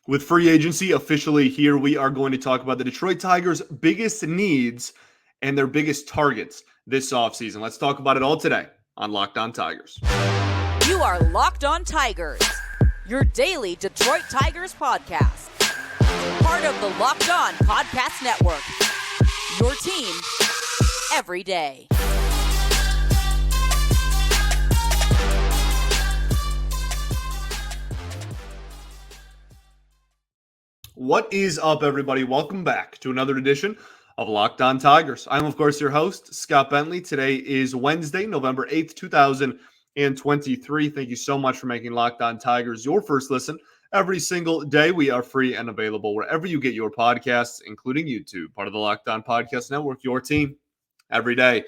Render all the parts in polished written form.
With free agency officially here, we are going to talk about the Detroit Tigers' biggest needs and their biggest targets this offseason. Let's talk about it all today on Locked On Tigers. You are Locked On Tigers, your daily Detroit Tigers podcast. Part of the Locked On Podcast Network, your team every day. What is up, everybody? Welcome back to another edition of Locked On Tigers. I'm, of course, your host, Scott Bentley. Today is Wednesday, November 8th, 2023. Thank you so much for making Locked On Tigers your first listen every single day. We are free and available wherever you get your podcasts, including YouTube, part of the Locked On Podcast Network, your team every day.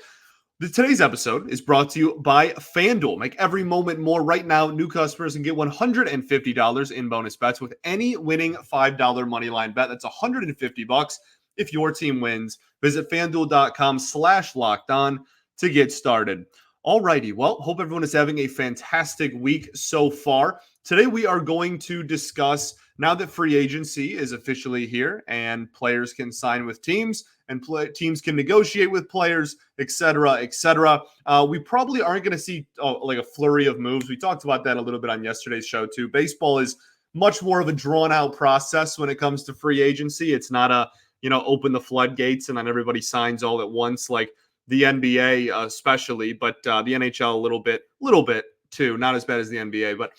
Today's episode is brought to you by FanDuel. Make every moment more. Right now, new customers can get $150 in bonus bets with any winning $5 moneyline bet. That's $150 if your team wins. Visit FanDuel.com/lockedon to get started. Alrighty, well, hope everyone is having a fantastic week so far. Today we are going to discuss, now that free agency is officially here and players can sign with teams and teams can negotiate with players, etc., etc. We probably aren't going to see like a flurry of moves. We talked about that a little bit on yesterday's show too. Baseball is much more of a drawn-out process when it comes to free agency. It's not a, open the floodgates and then everybody signs all at once like the NBA especially, but the NHL a little bit too. Not as bad as the NBA, but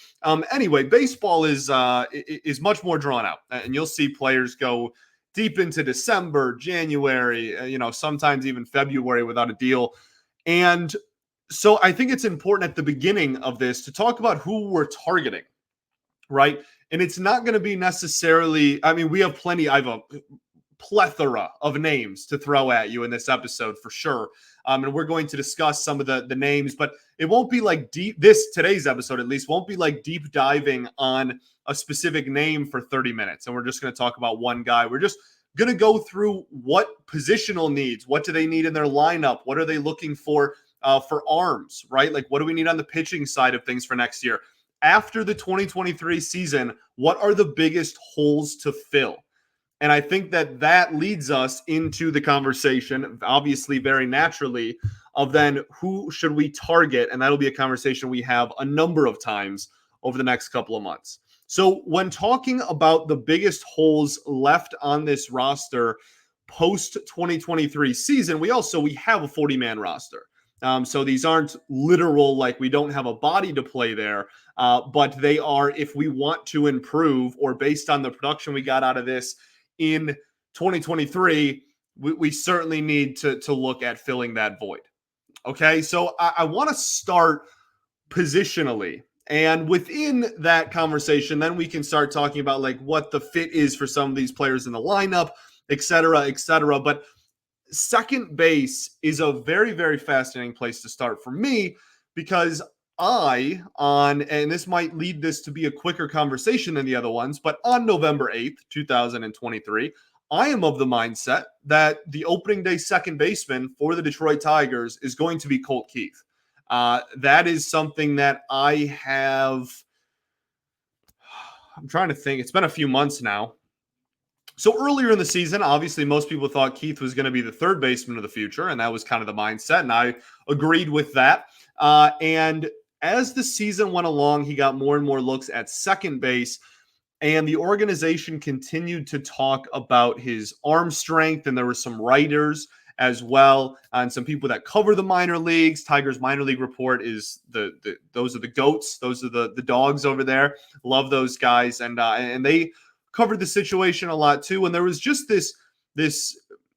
anyway, baseball is much more drawn out, and you'll see players go deep into December, January, sometimes even February without a deal. And so I think it's important at the beginning of this to talk about who we're targeting, right? And it's not going to be necessarily, we have plenty, I have a plethora of names to throw at you in this episode for sure. And we're going to discuss some of the names, but it won't be like today's episode at least won't be like deep diving on a specific name for 30 minutes. And we're just going to talk about one guy. We're just going to go through what positional needs, what do they need in their lineup? What are they looking for arms, right? Like what do we need on the pitching side of things for next year? After the 2023 season, what are the biggest holes to fill? And I think that leads us into the conversation, obviously very naturally, of then who should we target? And that'll be a conversation we have a number of times over the next couple of months. So when talking about the biggest holes left on this roster post-2023 season, we have a 40-man roster. So these aren't literal, like we don't have a body to play there, but they are, if we want to improve or based on the production we got out of this in 2023, we certainly need to look at filling that void. Okay, so I want to start positionally. And within that conversation, then we can start talking about like what the fit is for some of these players in the lineup, et cetera, et cetera. But second base is a very, very fascinating place to start for me because and this might lead this to be a quicker conversation than the other ones, but on November 8th, 2023, I am of the mindset that the opening day second baseman for the Detroit Tigers is going to be Colt Keith. That is something that I'm trying to think. It's been a few months now. So earlier in the season, obviously, most people thought Keith was going to be the third baseman of the future, and that was kind of the mindset, and I agreed with that. And as the season went along, he got more and more looks at second base, and the organization continued to talk about his arm strength, and there were some writers as well, and some people that cover the minor leagues. Tigers minor league report is those are the goats, those are the dogs over there. Love those guys, and they covered the situation a lot too. And there was just this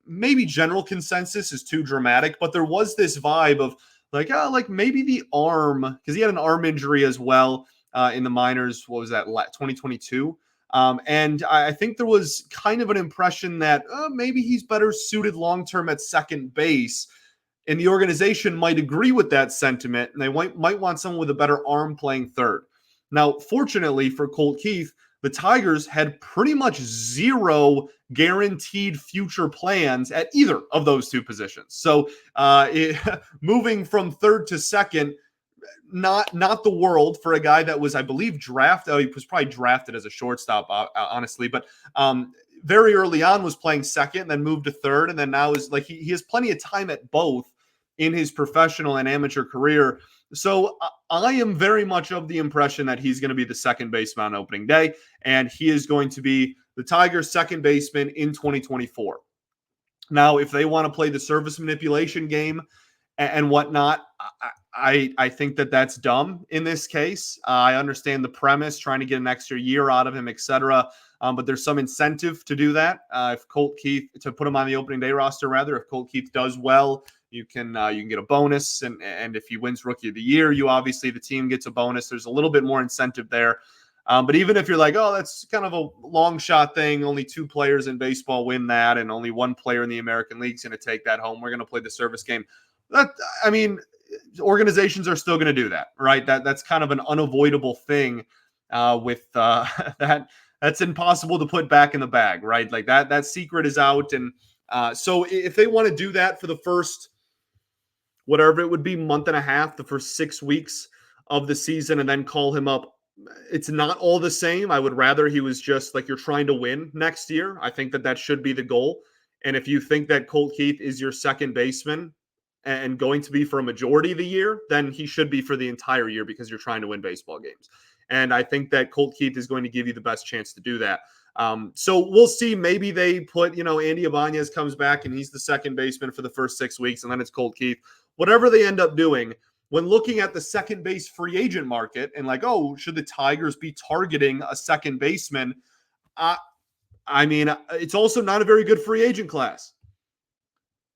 maybe general consensus is too dramatic, but there was this vibe of like maybe the arm, because he had an arm injury as well in the minors. What was that, 2022? And I think there was kind of an impression that maybe he's better suited long-term at second base. And the organization might agree with that sentiment, and they might want someone with a better arm playing third. Now, fortunately for Colt Keith, the Tigers had pretty much zero guaranteed future plans at either of those two positions. So moving from third to second not the world for a guy that was, I believe, drafted. Oh, he was probably drafted as a shortstop, honestly, but very early on was playing second, and then moved to third, and then now is like he has plenty of time at both in his professional and amateur career. So I am very much of the impression that he's going to be the second baseman on opening day, and he is going to be the Tigers' second baseman in 2024. Now, if they want to play the service manipulation game and whatnot, I think that that's dumb in this case. I understand the premise, trying to get an extra year out of him, etc. But there's some incentive to do that. If Colt Keith, to put him on the opening day roster, rather, if Colt Keith does well, you can get a bonus, and if he wins Rookie of the Year, the team gets a bonus. There's a little bit more incentive there. But even if you're like, oh, that's kind of a long shot thing, only 2 players in baseball win that, and only 1 player in the American League is going to take that home. We're going to play the service game. Organizations are still going to do that, right? That's kind of an unavoidable thing with that. That's impossible to put back in the bag, right? Like that secret is out. And so if they want to do that for the first, whatever it would be, month and a half, the first 6 weeks of the season, and then call him up, it's not all the same. I would rather he was just like, you're trying to win next year. I think that should be the goal. And if you think that Colt Keith is your second baseman and going to be for a majority of the year, then he should be for the entire year, because you're trying to win baseball games. And I think that Colt Keith is going to give you the best chance to do that. So we'll see. Maybe they put, Andy Ibanez comes back and he's the second baseman for the first 6 weeks, and then it's Colt Keith. Whatever they end up doing, when looking at the second base free agent market and like, oh, should the Tigers be targeting a second baseman? It's also not a very good free agent class.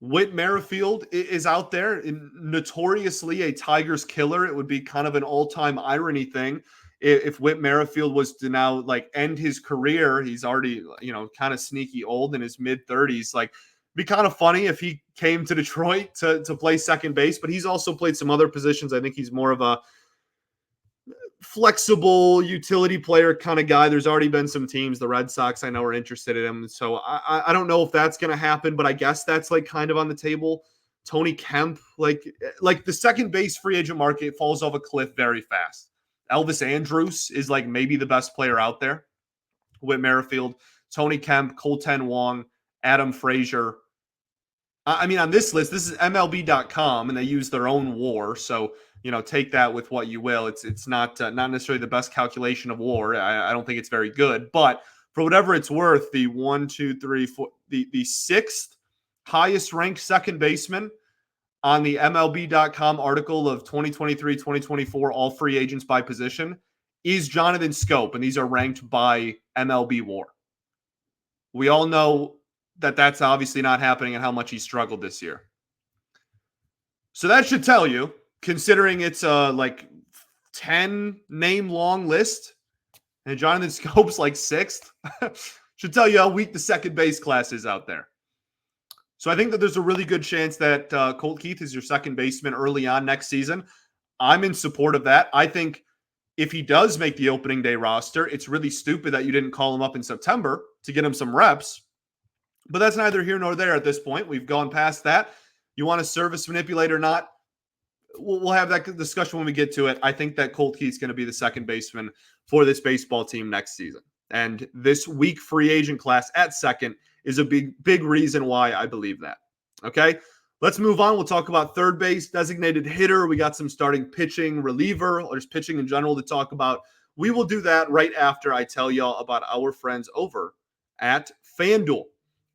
Whit Merrifield is out there, notoriously a Tigers killer. It would be kind of an all-time irony thing if Whit Merrifield was to now like end his career. He's already, kind of sneaky old in his mid-30s. Like, be kind of funny if he came to Detroit to play second base, but he's also played some other positions. I think he's more of a flexible utility player kind of guy. There's already been some teams, the Red Sox, I know, are interested in him. So I don't know if that's going to happen, but I guess that's like kind of on the table. Tony Kemp, like the second base free agent market falls off a cliff very fast. Elvis Andrus is like maybe the best player out there. Whit Merrifield, Tony Kemp, Colten Wong, Adam Frazier. On this list, this is MLB.com, and they use their own WAR. So, take that with what you will. It's not necessarily the best calculation of WAR. I don't think it's very good. But for whatever it's worth, the 1, 2, 3, 4, the sixth highest ranked second baseman on the MLB.com article of 2023-2024, all free agents by position, is Jonathan Scope, and these are ranked by MLB WAR. We all know that that's obviously not happening and how much he struggled this year. So that should tell you, considering it's a 10 name long list and Jonathan Scope's like 6th, should tell you how weak the second base class is out there. So I think that there's a really good chance that Colt Keith is your second baseman early on next season. I'm in support of that. I think if he does make the opening day roster, it's really stupid that you didn't call him up in September to get him some reps. But that's neither here nor there at this point. We've gone past that. You want to service manipulate or not? We'll have that discussion when we get to it. I think that Colt Keith's going to be the second baseman for this baseball team next season. And this weak free agent class at second is a big reason why I believe that. Okay, let's move on. We'll talk about third base, designated hitter. We got some starting pitching, reliever, or just pitching in general to talk about. We will do that right after I tell y'all about our friends over at FanDuel.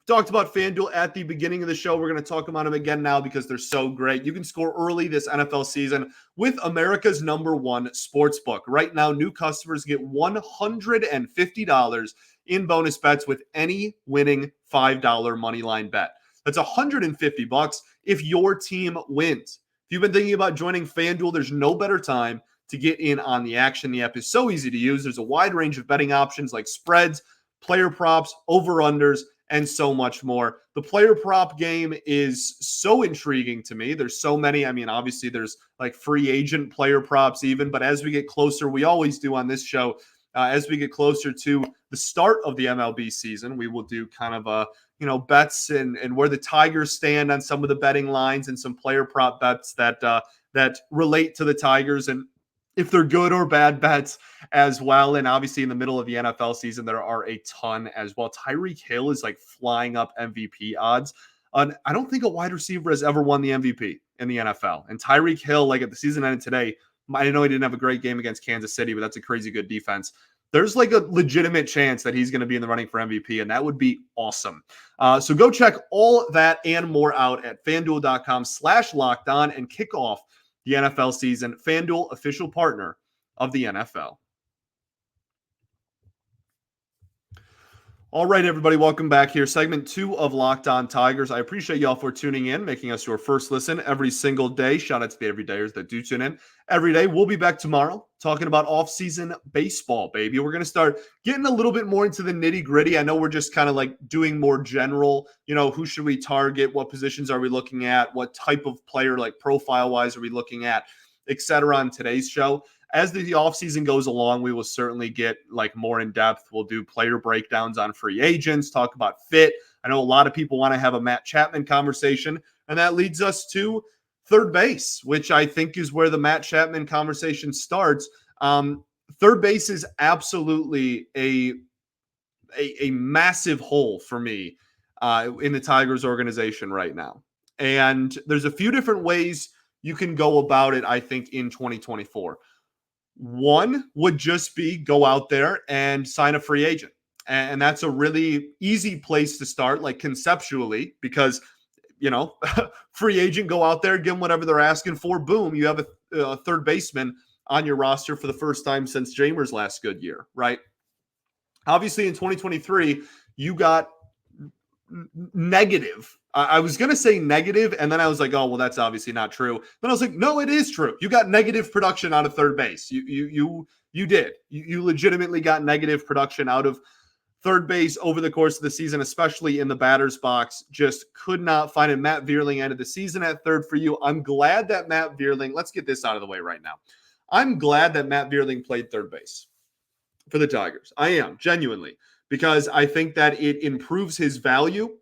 Talked about FanDuel at the beginning of the show. We're going to talk about them again now because they're so great. You can score early this NFL season with America's #1 sportsbook. Right now, new customers get $150 in bonus bets with any winning $5 moneyline bet. That's $150 if your team wins. If you've been thinking about joining FanDuel, there's no better time to get in on the action. The app is so easy to use. There's a wide range of betting options like spreads, player props, over-unders, and so much more. The player prop game is so intriguing to me. There's so many. Obviously there's like free agent player props even, but as we get closer, we always do on this show, as we get closer to the start of the MLB season, we will do kind of bets and where the Tigers stand on some of the betting lines and some player prop bets that that relate to the Tigers and if they're good or bad bets as well. And obviously in the middle of the NFL season, there are a ton as well. Tyreek Hill is like flying up MVP odds. I don't think a wide receiver has ever won the MVP in the NFL. And Tyreek Hill, like at the season ended today, I know he didn't have a great game against Kansas City, but that's a crazy good defense. There's like a legitimate chance that he's going to be in the running for MVP, and that would be awesome. So go check all that and more out at FanDuel.com/lockedon and kick off the NFL season. FanDuel, official partner of the NFL. All right, everybody, welcome back here. Segment 2 of Locked On Tigers. I appreciate y'all for tuning in, making us your first listen every single day. Shout out to the everydayers that do tune in every day. We'll be back tomorrow talking about off-season baseball, baby. We're going to start getting a little bit more into the nitty-gritty. I know we're just kind of like doing more general, who should we target? What positions are we looking at? What type of player, like profile-wise, are we looking at, et cetera, on today's show. As the offseason goes along, we will certainly get like more in depth. We'll do player breakdowns on free agents, talk about fit. I know a lot of people want to have a Matt Chapman conversation, and that leads us to third base, which I think is where the Matt Chapman conversation starts. Third base is absolutely a massive hole for me in the Tigers organization right now. And there's a few different ways you can go about it, I think, in 2024. One would just be go out there and sign a free agent. And that's a really easy place to start, like conceptually, because, free agent, go out there, give them whatever they're asking for. Boom, you have a third baseman on your roster for the first time since Jamer's last good year, right? Obviously, in 2023, you got negative. I was going to say negative, and then I was like, oh, well, that's obviously not true. Then I was like, no, it is true. You got negative production out of third base. You did. You legitimately got negative production out of third base over the course of the season, especially in the batter's box. Just could not find it. Matt Vierling ended the season at third for you. I'm glad that Matt Vierling, let's get this out of the way right now. I'm glad that Matt Vierling played third base for the Tigers. I am, genuinely, because I think that it improves his value.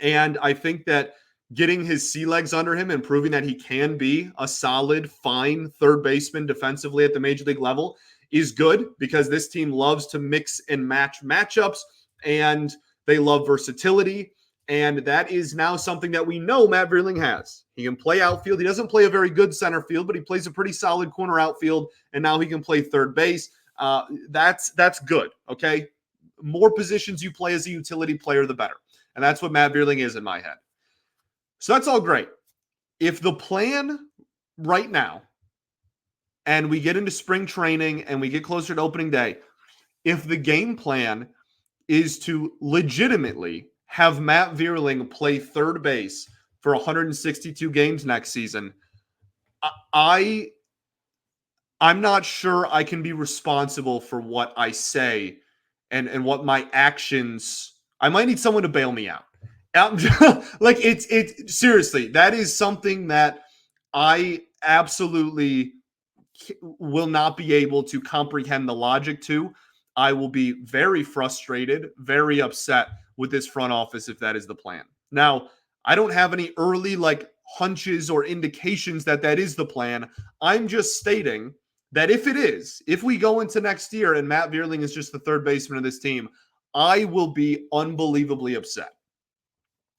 And I think that getting his sea legs under him and proving that he can be a solid, fine third baseman defensively at the major league level is good, because this team loves to mix and match matchups, and they love versatility. And that is now something that we know Matt Vierling has. He can play outfield. He doesn't play a very good center field, but he plays a pretty solid corner outfield, and now he can play third base. That's good, okay? More positions you play as a utility player, the better. And that's what Matt Vierling is in my head. So that's all great. If the plan right now, and we get into spring training and we get closer to opening day, if the game plan is to legitimately have Matt Vierling play third base for 162 games next season, I'm not sure I can be responsible for what I say and what my actions. I might need someone to bail me out. Like it's seriously, that is something that I absolutely will not be able to comprehend the logic to. I will be very frustrated, very upset with this front office if that is the plan. Now, I don't have any early hunches or indications that is the plan. I'm just stating that if we go into next year and Matt Vierling is just the third baseman of this team, I will be unbelievably upset.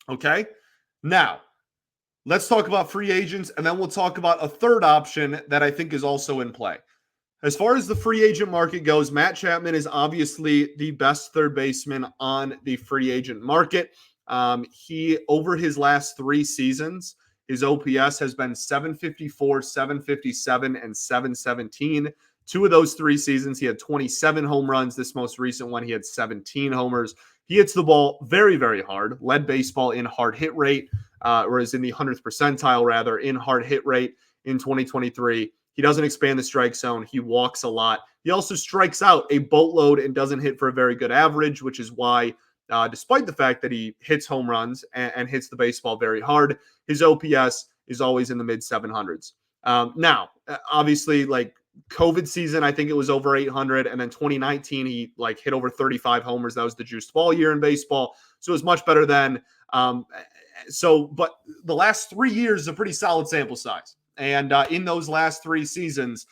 Okay? Now, let's talk about free agents, and then we'll talk about a third option that I think is also in play. As far as the free agent market goes, Matt Chapman is obviously the best third baseman on the free agent market. He, over his last 3 seasons, his OPS has been 754, 757, and 717. 2 of those 3 seasons, he had 27 home runs. This most recent one, he had 17 homers. He hits the ball very, very hard, led baseball in hard hit rate, or is in the 100th percentile, rather, in hard hit rate in 2023. He doesn't expand the strike zone. He walks a lot. He also strikes out a boatload and doesn't hit for a very good average, which is why, despite the fact that he hits home runs and hits the baseball very hard, his OPS is always in the mid 700s. Now, obviously, COVID season, I think it was over 800. And then 2019, he hit over 35 homers. That was the juiced ball year in baseball. So it was much better then. But the last 3 years is a pretty solid sample size. And in those last 3 seasons,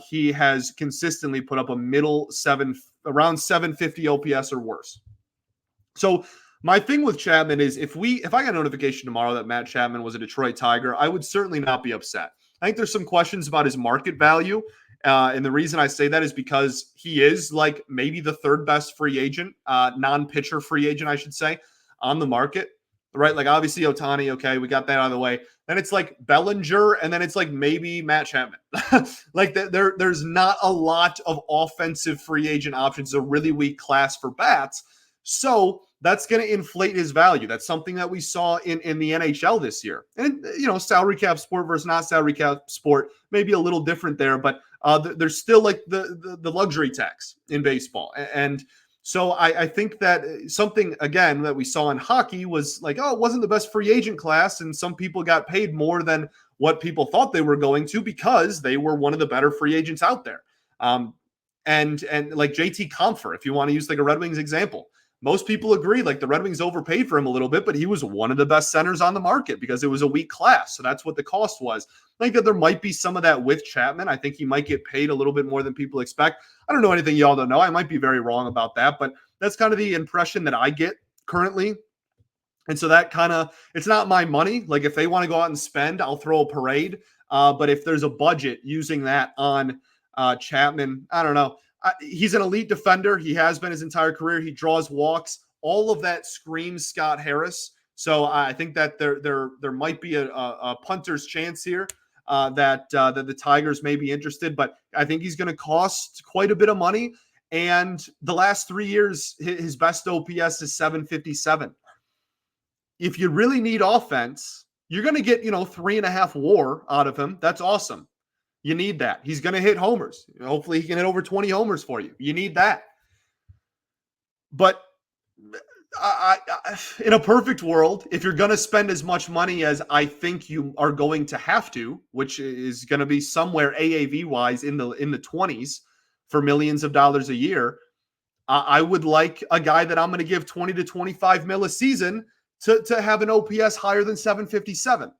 he has consistently put up a around 750 OPS or worse. So my thing with Chapman is if I got a notification tomorrow that Matt Chapman was a Detroit Tiger, I would certainly not be upset. I think there's some questions about his market value. And the reason I say that is because he is like maybe the third best free agent, non-pitcher free agent, I should say, on the market, right? Like obviously Ohtani, okay, we got that out of the way. Then it's like Bellinger, and then it's like maybe Matt Chapman. Like there's not a lot of offensive free agent options. It's a really weak class for bats. So that's going to inflate his value. That's something that we saw in the NHL this year. And, salary cap sport versus not salary cap sport may be a little different there, but there's still like the luxury tax in baseball. And so I think that something, again, that we saw in hockey was like, it wasn't the best free agent class. And some people got paid more than what people thought they were going to because they were one of the better free agents out there. And like JT Compher, if you want to use like a Red Wings example, most people agree like the Red Wings overpaid for him a little bit, but he was one of the best centers on the market because it was a weak class. So that's what the cost was. I think that there might be some of that with Chapman. I think he might get paid a little bit more than people expect. I don't know anything y'all don't know. I might be very wrong about that, but that's kind of the impression that I get currently. And so that kind of, it's not my money. Like if they want to go out and spend, I'll throw a parade. But if there's a budget using that on Chapman, I don't know. He's an elite defender. He has been his entire career. He draws walks. All of that screams Scott Harris. So I think that there might be a punter's chance here that the Tigers may be interested. But I think he's going to cost quite a bit of money. And the last 3 years, his best OPS is 757. If you really need offense, you're going to get 3.5 WAR out of him. That's awesome. You need that. He's going to hit homers. Hopefully he can hit over 20 homers for you. You need that. But I, in a perfect world, if you're going to spend as much money as I think you are going to have to, which is going to be somewhere AAV-wise in the 20s for millions of dollars a year, I would like a guy that I'm going to give 20 to 25 mil a season to have an OPS higher than 757.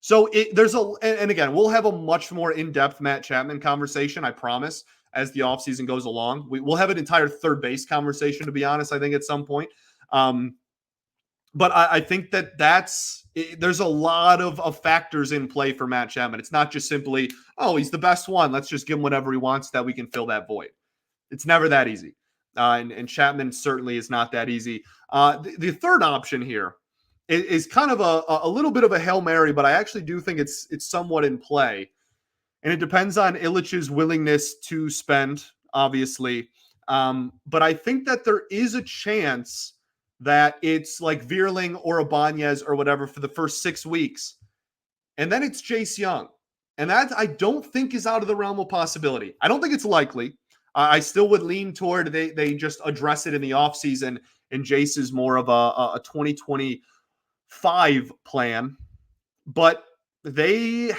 So and again, we'll have a much more in-depth Matt Chapman conversation, I promise, as the offseason goes along. We'll have an entire third base conversation, to be honest, I think at some point. But I think that there's a lot of factors in play for Matt Chapman. It's not just simply, he's the best one, let's just give him whatever he wants that we can fill that void. It's never that easy. And Chapman certainly is not that easy. The third option here is kind of a little bit of a Hail Mary, but I actually do think it's somewhat in play. And it depends on Illich's willingness to spend, obviously. But I think that there is a chance that it's like Vierling or Ibanez or whatever for the first 6 weeks. And then it's Jace Young. And that I don't think is out of the realm of possibility. I don't think it's likely. I still would lean toward they just address it in the offseason, and Jace is more of a 2025 plan. But they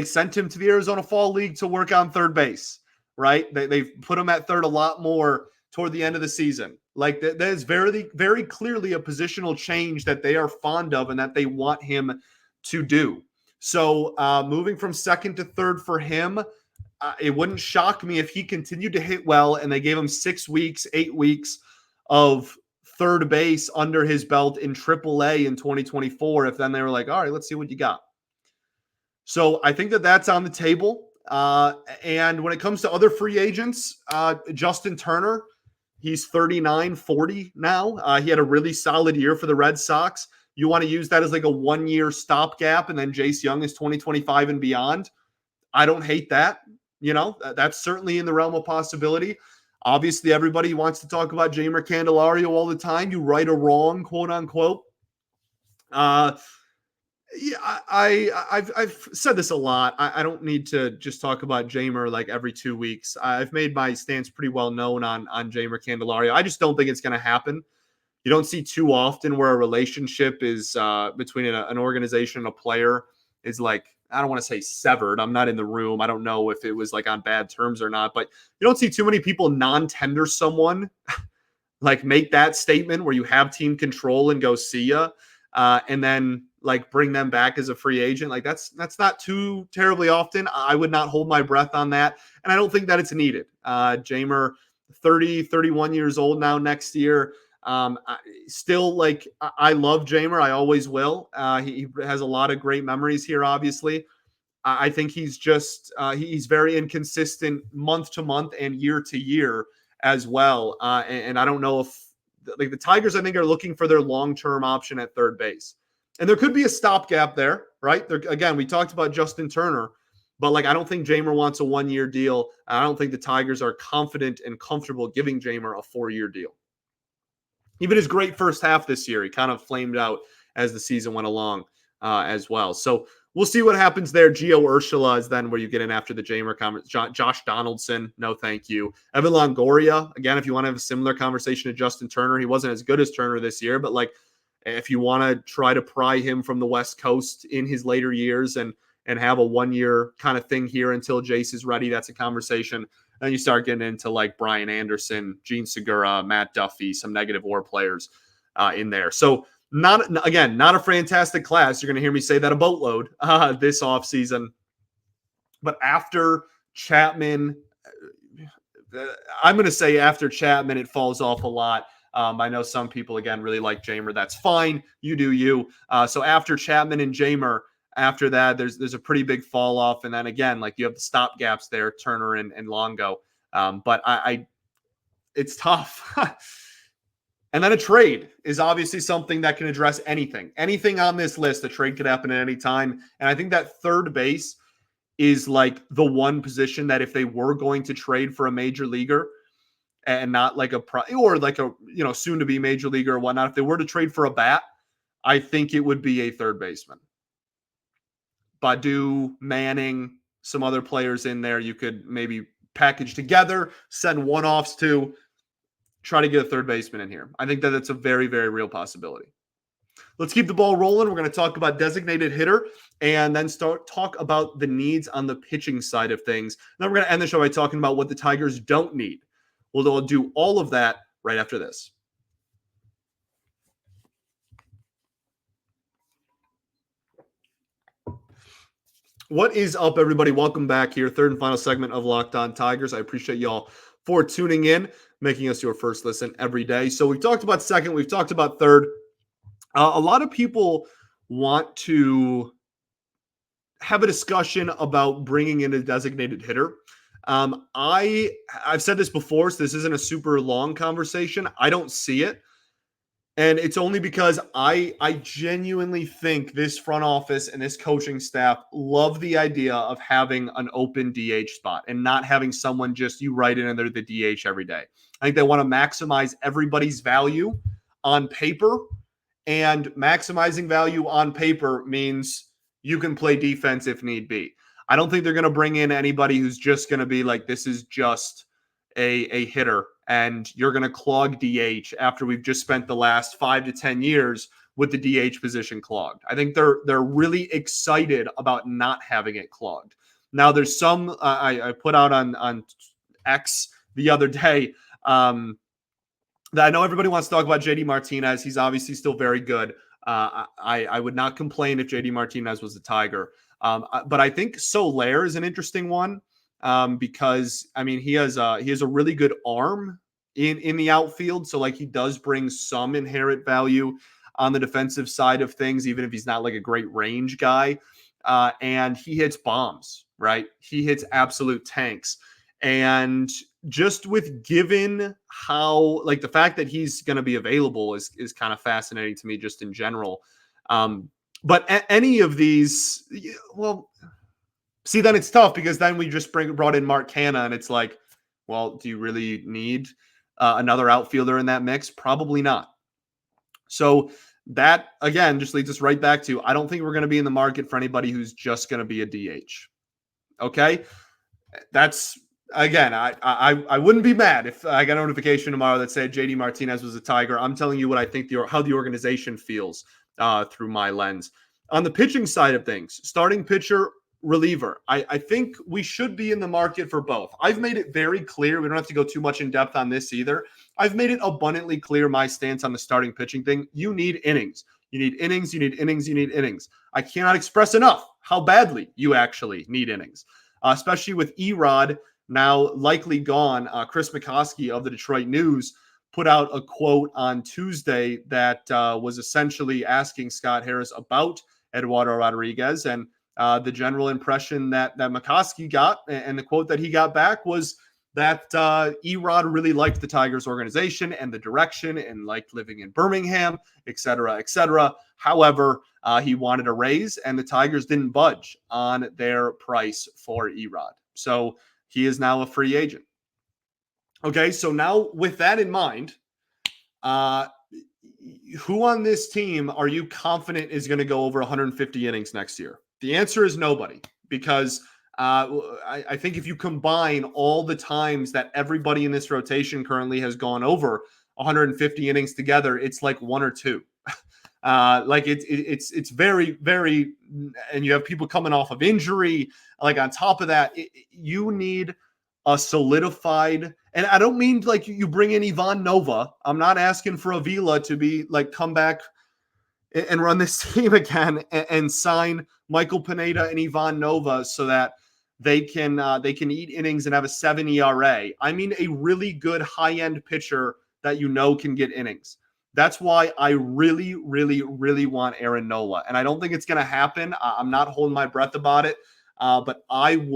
sent him to the Arizona Fall League to work on third base, right? They've put him at third a lot more toward the end of the season. Like that is very, very clearly a positional change that they are fond of and that they want him to do. So moving from second to third for him, it wouldn't shock me if he continued to hit well and they gave him 6 weeks, 8 weeks of third base under his belt in AAA in 2024. If then they were like, all right, let's see what you got. So I think that that's on the table. And when it comes to other free agents, Justin Turner, he's 39, 40 now. He had a really solid year for the Red Sox. You want to use that as like a 1-year stopgap, and then Jace Young is 2025 and beyond. I don't hate that. That's certainly in the realm of possibility. Obviously, everybody wants to talk about Jeimer Candelario all the time. You right or wrong, quote unquote. Yeah, I've said this a lot. I don't need to just talk about Jeimer like every 2 weeks. I've made my stance pretty well known on Jeimer Candelario. I just don't think it's going to happen. You don't see too often where a relationship is between an organization and a player is like, I don't want to say severed. I'm not in the room. I don't know if it was like on bad terms or not, but you don't see too many people non-tender someone like make that statement where you have team control and go see ya. and then like bring them back as a free agent. Like that's not too terribly often. I would not hold my breath on that. And I don't think that it's needed. Jamer, 30, 31 years old now next year. Still, like, I love Jamer. I always will. He has a lot of great memories here, obviously. I think he's just he's very inconsistent month to month and year to year as well. And I don't know if like the Tigers, I think, are looking for their long-term option at third base. And there could be a stopgap there, right? Again, we talked about Justin Turner, but like I don't think Jamer wants a 1-year deal. I don't think the Tigers are confident and comfortable giving Jamer a 4-year deal. Even his great first half this year, he kind of flamed out as the season went along as well. So we'll see what happens there. Gio Urshela is then where you get in after the Jamer comments. Josh Donaldson, no thank you. Evan Longoria, again, if you want to have a similar conversation to Justin Turner, he wasn't as good as Turner this year, but like if you want to try to pry him from the West Coast in his later years and have a 1-year kind of thing here until Jace is ready, that's a conversation. Then you start getting into like Brian Anderson, Gene Segura, Matt Duffy, some negative WAR players in there. So not a fantastic class. You're going to hear me say that a boatload this offseason. But after Chapman, I'm going to say after Chapman, it falls off a lot. I know some people, again, really like Jamer. That's fine. You do you. So after Chapman and Jamer, after that, there's a pretty big fall off. And then again, like you have the stop gaps there, Turner and Longo. But it's tough. And then a trade is obviously something that can address anything. Anything on this list, a trade could happen at any time. And I think that third base is like the one position that if they were going to trade for a major leaguer and not like or like a, soon to be major leaguer or whatnot, if they were to trade for a bat, I think it would be a third baseman. Badu, Manning, some other players in there you could maybe package together, send one-offs to, try to get a third baseman in here. I think that it's a very, very real possibility. Let's keep the ball rolling. We're going to talk about designated hitter and then talk about the needs on the pitching side of things. Then we're going to end the show by talking about what the Tigers don't need. We'll do all of that right after this. What is up, everybody? Welcome back here. Third and final segment of Locked On Tigers. I appreciate y'all for tuning in, making us your first listen every day. So we've talked about second. We've talked about third. A lot of people want to have a discussion about bringing in a designated hitter. I've said this before, so this isn't a super long conversation. I don't see it. And it's only because I genuinely think this front office and this coaching staff love the idea of having an open DH spot and not having someone just you write in and they're the DH every day. I think they want to maximize everybody's value on paper, and maximizing value on paper means you can play defense if need be. I don't think they're going to bring in anybody who's just going to be like, this is just a hitter and you're going to clog DH after we've just spent the last 5 to 10 years with the DH position clogged. I think they're really excited about not having it clogged. Now there's some I put out on X the other day that I know everybody wants to talk about JD Martinez. He's obviously still very good. I would not complain if JD Martinez was a Tiger. But I think Soler is an interesting one. Because I mean he has a really good arm in the outfield, so like he does bring some inherent value on the defensive side of things, even if he's not like a great range guy. And he hits bombs, right? He hits absolute tanks, and just with given how like the fact that he's going to be available is kind of fascinating to me just in general. But any of these, well. See, then it's tough because then we just brought in Mark Canha, and it's like, well, do you really need another outfielder in that mix? Probably not. So that, again, just leads us right back to, I don't think we're going to be in the market for anybody who's just going to be a DH. Okay? That's, again, I wouldn't be mad if I got a notification tomorrow that said JD Martinez was a Tiger. I'm telling you what I think how the organization feels through my lens. On the pitching side of things, starting pitcher, reliever. I think we should be in the market for both. I've made it very clear. We don't have to go too much in depth on this either. I've made it abundantly clear my stance on the starting pitching thing. You need innings. You need innings, you need innings, you need innings. I cannot express enough how badly you actually need innings, especially with Erod now likely gone. Chris McCoskey of the Detroit News put out a quote on Tuesday that was essentially asking Scott Harris about Eduardo Rodriguez, and the general impression that McCoskey got, and the quote that he got back was that Erod really liked the Tigers organization and the direction and liked living in Birmingham, et cetera, et cetera. However, he wanted a raise, and the Tigers didn't budge on their price for Erod. So he is now a free agent. Okay, so now with that in mind, who on this team are you confident is going to go over 150 innings next year? The answer is nobody, because I think if you combine all the times that everybody in this rotation currently has gone over 150 innings together, it's like one or two. Like it's very, very, and you have people coming off of injury. Like on top of that, you need a solidified, and I don't mean like you bring in Ivan Nova. I'm not asking for Avila to be like come back and run this team again and sign Michael Pineda and Ivan Nova so that they can eat innings and have a 7 ERA. I mean a really good high-end pitcher that you know can get innings. That's why I really, really, really want Aaron Nola. And I don't think it's going to happen. I'm not holding my breath about it. But I'd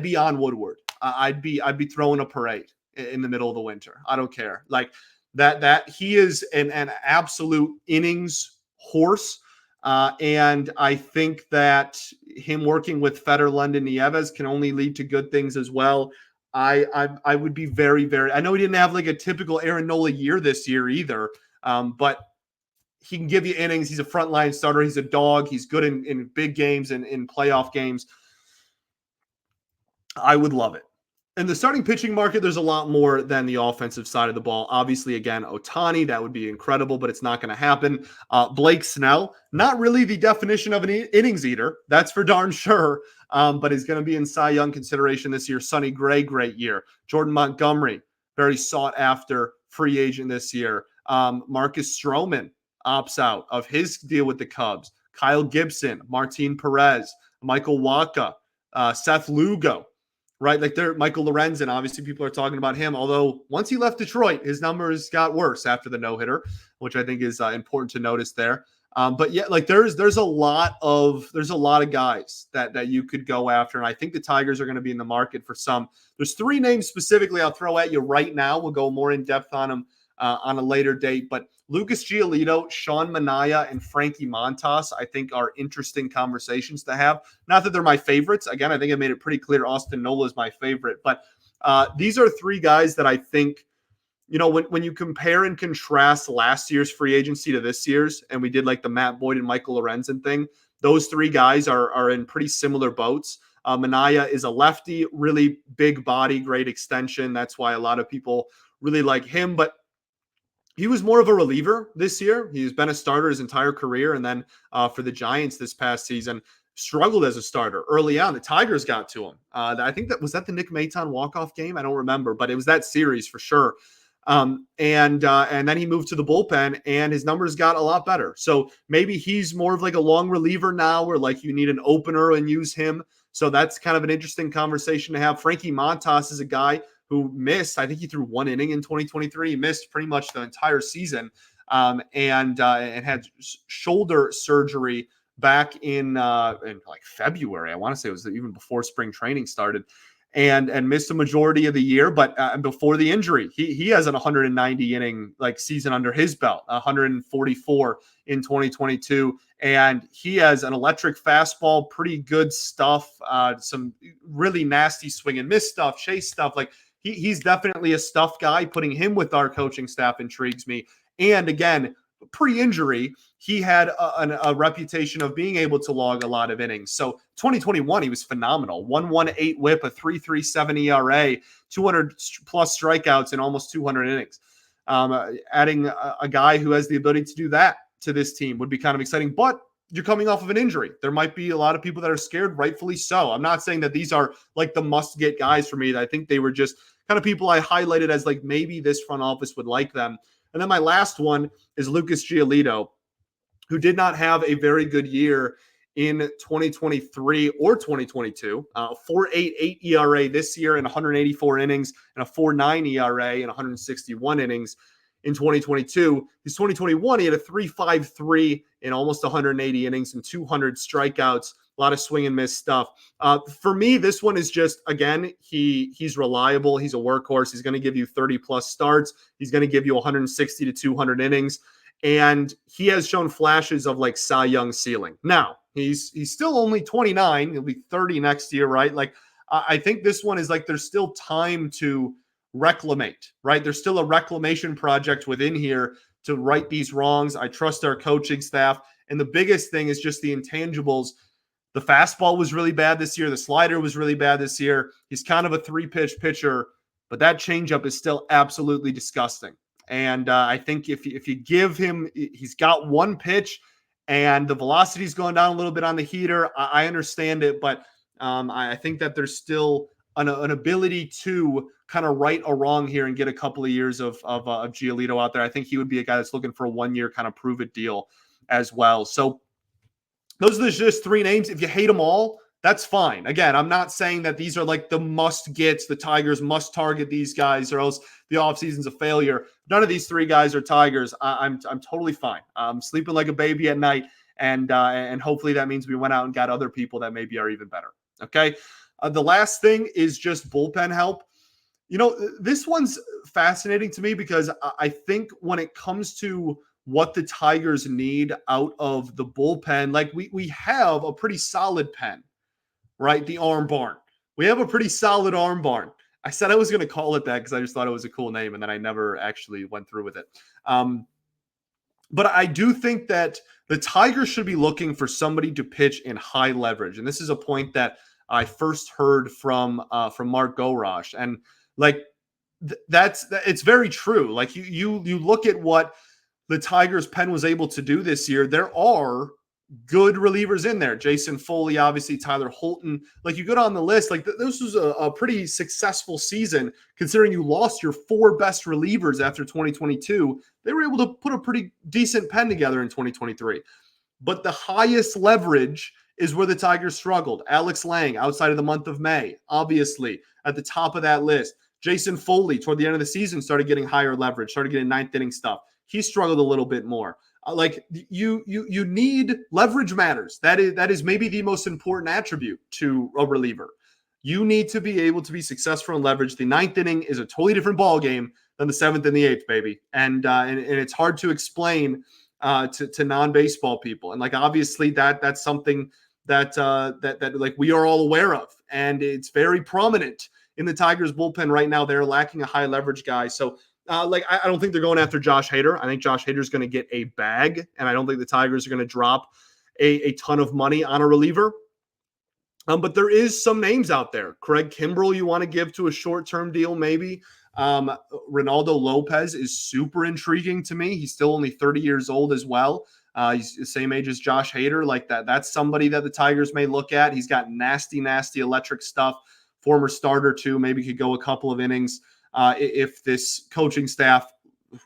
be on Woodward. I'd be throwing a parade in the middle of the winter. I don't care. Like that he is an absolute innings horse. And I think that him working with Federland and Nieves can only lead to good things as well. I would be very, very, I know he didn't have like a typical Aaron Nola year this year either. But he can give you innings. He's a frontline starter. He's a dog. He's good in big games and in playoff games. I would love it. In the starting pitching market, there's a lot more than the offensive side of the ball. Obviously, again, Ohtani, that would be incredible, but it's not going to happen. Blake Snell, not really the definition of an innings eater. That's for darn sure. But he's going to be in Cy Young consideration this year. Sonny Gray, great year. Jordan Montgomery, very sought after free agent this year. Marcus Stroman opts out of his deal with the Cubs. Kyle Gibson, Martin Perez, Michael Wacha, Seth Lugo. Right, like Michael Lorenzen, obviously people are talking about him, although once he left Detroit, his numbers got worse after the no-hitter, which I think is important to notice there. But yeah, like there's a lot of guys that you could go after, and I think the Tigers are going to be in the market for some. There's 3 names specifically I'll throw at you right now. We'll go more in depth on them on a later date, but Lucas Giolito, Sean Manaea, and Frankie Montas, I think, are interesting conversations to have. Not that they're my favorites. Again, I think I made it pretty clear Austin Nola is my favorite. But these are 3 guys that I think, when you compare and contrast last year's free agency to this year's, and we did like the Matt Boyd and Michael Lorenzen thing, those 3 guys are in pretty similar boats. Manaea is a lefty, really big body, great extension. That's why a lot of people really like him. But he was more of a reliever this year. He's been a starter his entire career. And then for the Giants this past season, struggled as a starter early on. The Tigers got to him. I think that was the Nick Maton walk-off game. I don't remember, but it was that series for sure. And then he moved to the bullpen and his numbers got a lot better. So maybe he's more of like a long reliever now where like you need an opener and use him. So that's kind of an interesting conversation to have. Frankie Montas is a guy who missed, I think he threw 1 inning in 2023. He missed pretty much the entire season and had shoulder surgery back in like February. I want to say it was even before spring training started and missed a majority of the year. But before the injury, he has an 190 inning like season under his belt, 144 in 2022. And he has an electric fastball, pretty good stuff, some really nasty swing and miss stuff, chase stuff. Like he's definitely a stuff guy. Putting him with our coaching staff intrigues me. And again, pre-injury, he had a reputation of being able to log a lot of innings. So 2021, he was phenomenal. 1.18 whip, a 3.37 ERA, 200 plus strikeouts in almost 200 innings. Adding a guy who has the ability to do that to this team would be kind of exciting. But you're coming off of an injury. There might be a lot of people that are scared, rightfully so. I'm not saying that these are like the must-get guys for me. I think they were just kind of people I highlighted as like maybe this front office would like them. And then my last one is Lucas Giolito. who did not have a very good year in 2023 or 2022. 4.88 ERA this year in 184 innings and a 4.9 ERA in 161 innings in 2022. His 2021, he had a 3.53 in almost 180 innings and 200 strikeouts. A lot of swing and miss stuff. For me, this one is just, again, he's reliable. He's a workhorse. He's going to give you 30 plus starts. He's going to give you 160 to 200 innings. And he has shown flashes of like Cy Young ceiling. Now, he's still only 29. He'll be 30 next year, right? Like, I think this one is like there's still time to reclamate, right? There's still a reclamation project within here to right these wrongs. I trust our coaching staff. And the biggest thing is just the intangibles. The fastball was really bad this year. The slider was really bad this year. He's kind of a three-pitch pitcher, but that changeup is still absolutely disgusting. And I think if you give him, he's got one pitch and the velocity's going down a little bit on the heater. I understand it, but I think that there's still an ability to kind of right a wrong here and get a couple of years of Giolito out there. I think he would be a guy that's looking for a 1 year kind of prove it deal as well. So those are just three names. If you hate them all, that's fine. Again, I'm not saying that these are like the must gets. The Tigers must target these guys or else the offseason's a failure. None of these three guys are Tigers. I'm totally fine. I'm sleeping like a baby at night, and hopefully that means we went out and got other people that maybe are even better. Okay. The last thing is just bullpen help. You know, this one's fascinating to me because I think when it comes to what the Tigers need out of the bullpen, like we have a pretty solid pen, right? The arm barn. We have a pretty solid arm barn. I said I was going to call it that because I just thought it was a cool name, and then I never actually went through with it. But I do think that the Tigers should be looking for somebody to pitch in high leverage. And this is a point that I first heard from Mark Gorosh. And like it's very true. Like you look at what the Tigers pen was able to do this year. There are good relievers in there. Jason Foley, obviously, Tyler Holton. Like you go down the list, like this was a pretty successful season considering you lost your four best relievers after 2022. They were able to put a pretty decent pen together in 2023. But the highest leverage is where the Tigers struggled. Alex Lang, outside of the month of May, obviously at the top of that list. Jason Foley, toward the end of the season, started getting higher leverage, started getting ninth inning stuff. He struggled a little bit more. Like you need leverage matters. That is maybe the most important attribute to a reliever. You need to be able to be successful in leverage. The ninth inning is a totally different ball game than the seventh and the eighth, baby. And it's hard to explain to non-baseball people. And like obviously that's something that like we are all aware of, and it's very prominent in the Tigers bullpen right now. They're lacking a high leverage guy. So I don't think they're going after Josh Hader. I think Josh Hader is going to get a bag, and I don't think the Tigers are going to drop a ton of money on a reliever. But there is some names out there. Craig Kimbrell you want to give to a short-term deal maybe. Ronaldo Lopez is super intriguing to me. He's still only 30 years old as well. He's the same age as Josh Hader. Like that's somebody that the Tigers may look at. He's got nasty electric stuff. Former starter too. Maybe could go a couple of innings. If this coaching staff,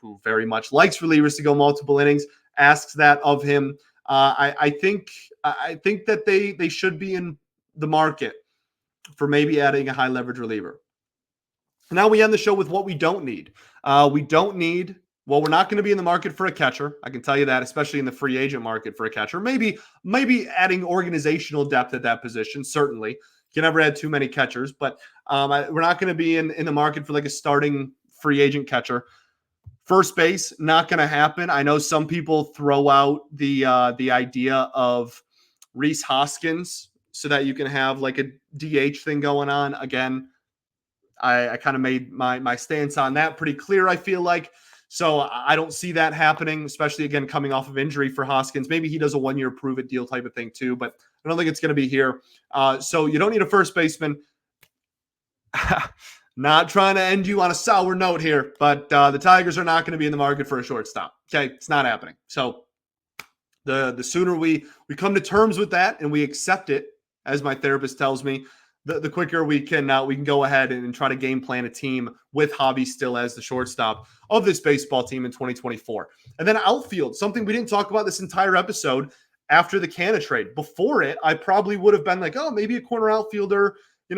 who very much likes relievers to go multiple innings, asks that of him, I think that they should be in the market for maybe adding a high leverage reliever. Now we end the show with what we don't need. Well, we're not going to be in the market for a catcher. I can tell you that, especially in the free agent market for a catcher. Maybe adding organizational depth at that position, certainly. You can never add too many catchers, but we're not going to be in the market for like a starting free agent catcher. First base, not going to happen. I know some people throw out the idea of Rhys Hoskins so that you can have like a DH thing going on. Again, I kind of made my stance on that pretty clear, I feel like. So I don't see that happening, especially, again, coming off of injury for Hoskins. Maybe he does a 1 year prove it deal type of thing too, but I don't think it's going to be here. So you don't need a first baseman. Not trying to end you on a sour note here, but the Tigers are not going to be in the market for a shortstop. Okay, it's not happening. So the sooner we come to terms with that and we accept it, as my therapist tells me, the quicker we can go ahead and try to game plan a team with Hobby still as the shortstop of this baseball team in 2024. And then outfield, something we didn't talk about this entire episode after the Canna trade. Before it, I probably would have been like, oh, maybe a corner outfielder,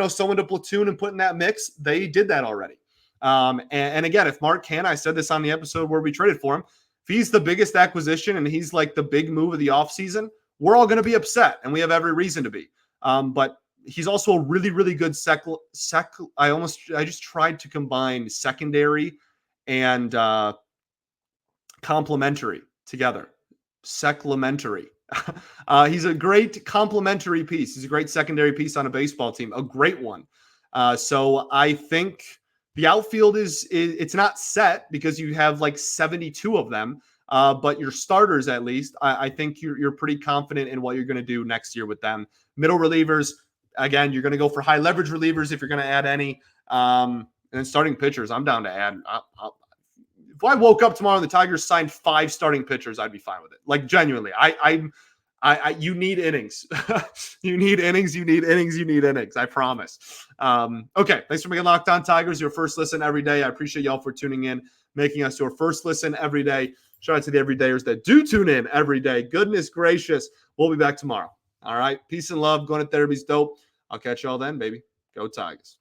someone to platoon and put in that mix. They did that already. And again, if Mark Canna, I said this on the episode where we traded for him, if he's the biggest acquisition and he's like the big move of the offseason, we're all going to be upset, and we have every reason to be. But he's also a really, really good I just tried to combine secondary and complementary together. Seclementary. He's a great complementary piece. He's a great secondary piece on a baseball team, a great one. So I think the outfield it's not set because you have like 72 of them. But your starters, at least, I think you're pretty confident in what you're going to do next year with them. Middle relievers, again, you're going to go for high leverage relievers if you're going to add any. And then starting pitchers, I'm down to add. If I woke up tomorrow and the Tigers signed 5 starting pitchers, I'd be fine with it. Like, genuinely, you need innings. You need innings. You need innings. You need innings. I promise. Okay. Thanks for making Locked On Tigers your first listen every day. I appreciate y'all for tuning in, making us your first listen every day. Shout out to the everydayers that do tune in every day. Goodness gracious. We'll be back tomorrow. All right. Peace and love. Going to therapy's dope. I'll catch y'all then, baby. Go Tigers.